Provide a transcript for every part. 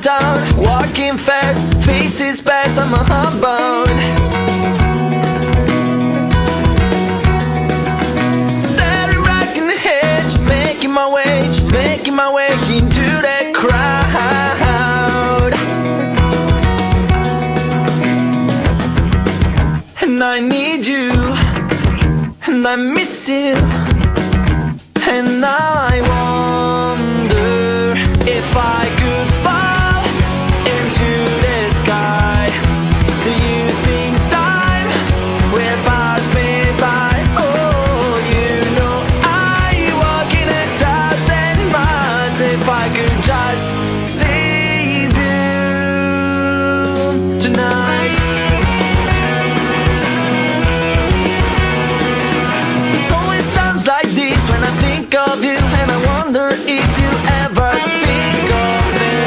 down, walking fast, faces past, I'm homebound. Steady rocking the head, just making my way, just making my way into that crowd. And I need you, and I miss you, and now I wonder if I could fall into the sky. Do you think time will pass me by? Oh, you know I walk in 1,000 miles if I could just save you tonight. It's always times like this when I think of you, and I wonder if you ever think of me.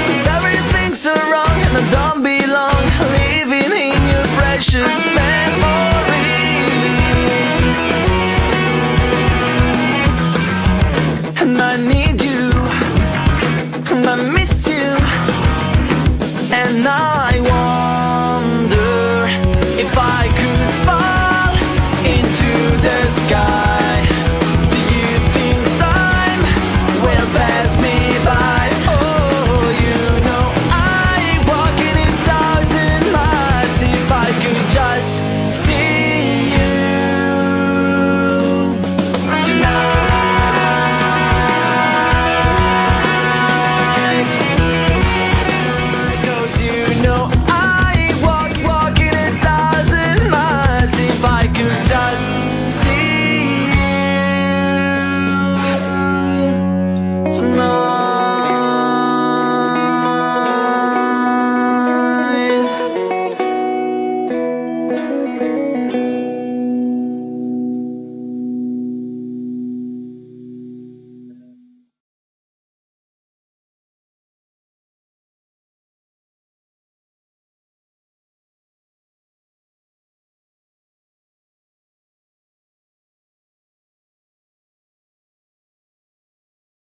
'Cause everything's so wrong and I don't belong, living in your precious memories. And I need